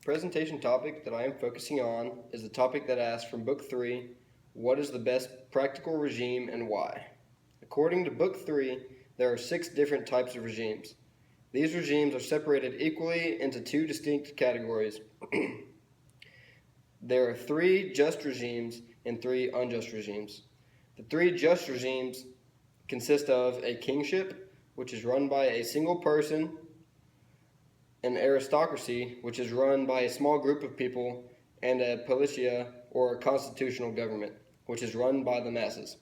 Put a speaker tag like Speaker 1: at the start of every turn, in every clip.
Speaker 1: Presentation topic that I am focusing on is the topic that asks from Book 3, what is the best practical regime and why? According to Book 3, there are 6 different types of regimes. These regimes are separated equally into 2 distinct categories. There are 3 just regimes and 3 unjust regimes. The 3 just regimes consist of a kingship, which is run by a single person, an aristocracy, which is run by a small group of people, and a politia, or a constitutional government, which is run by the masses.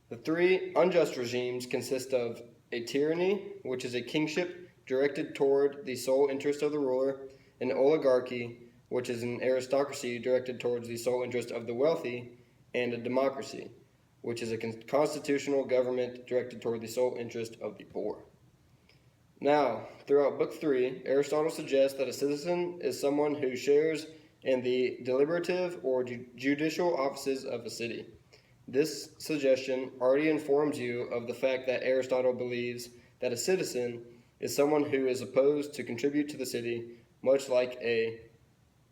Speaker 1: The 3 unjust regimes consist of a tyranny, which is a kingship directed toward the sole interest of the ruler, an oligarchy, which is an aristocracy directed towards the sole interest of the wealthy, and a democracy, which is a constitutional government directed toward the sole interest of the poor. Now, throughout Book 3, Aristotle suggests that a citizen is someone who shares in the deliberative or judicial offices of a city. This suggestion already informs you of the fact that Aristotle believes that a citizen is someone who is supposed to contribute to the city, much like a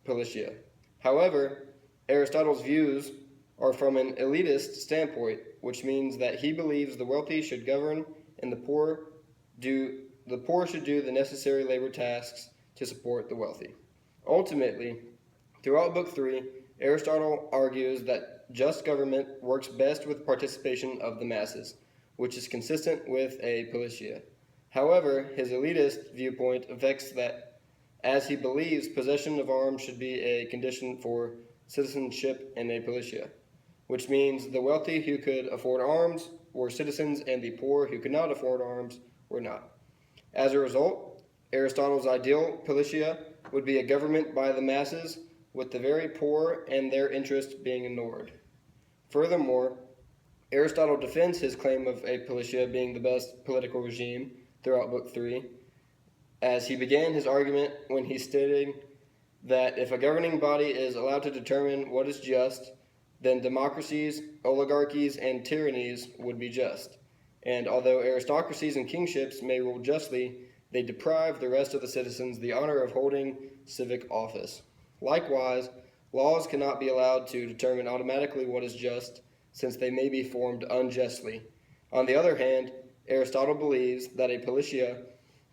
Speaker 1: politia. However, Aristotle's views are from an elitist standpoint, which means that he believes the wealthy should govern and the poor should do the necessary labor tasks to support the wealthy. Ultimately, throughout Book 3, Aristotle argues that just government works best with participation of the masses, which is consistent with a politia. However, his elitist viewpoint affects that, as he believes possession of arms should be a condition for citizenship in a politia, which means the wealthy who could afford arms were citizens and the poor who could not afford arms were not. As a result, Aristotle's ideal politia would be a government by the masses, with the very poor and their interests being ignored. Furthermore, Aristotle defends his claim of a politia being the best political regime throughout Book 3, as he began his argument when he stated that if a governing body is allowed to determine what is just, then democracies, oligarchies, and tyrannies would be just. And although aristocracies and kingships may rule justly, they deprive the rest of the citizens the honor of holding civic office. Likewise, laws cannot be allowed to determine automatically what is just, since they may be formed unjustly. On the other hand, Aristotle believes that a politia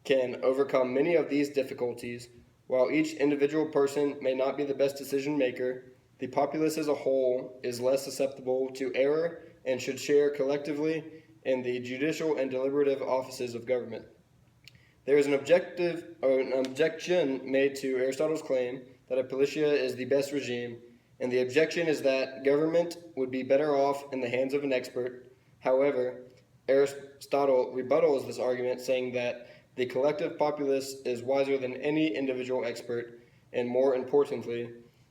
Speaker 1: can overcome many of these difficulties. While each individual person may not be the best decision maker, the populace as a whole is less susceptible to error and should share collectively in the judicial and deliberative offices of government. There is an objection made to Aristotle's claim that a politia is the best regime, and the objection is that government would be better off in the hands of an expert. However, Aristotle rebuttals this argument, saying that the collective populace is wiser than any individual expert, and more importantly,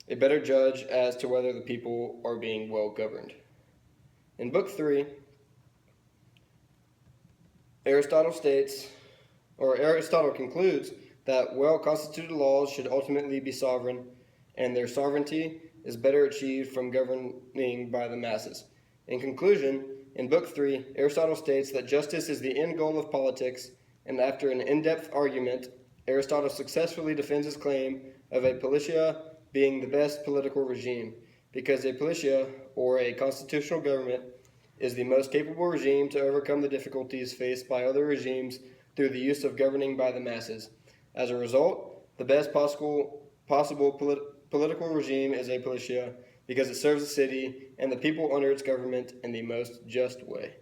Speaker 1: a better judge as to whether the people are being well governed. In Book 3, Aristotle concludes that well-constituted laws should ultimately be sovereign, and their sovereignty is better achieved from governing by the masses. In conclusion, in Book 3, Aristotle states that justice is the end goal of politics, and after an in-depth argument, Aristotle successfully defends his claim of a politia being the best political regime, because a politia, or a constitutional government, is the most capable regime to overcome the difficulties faced by other regimes through the use of governing by the masses. As a result, the best possible political regime is a politia, because it serves the city and the people under its government in the most just way.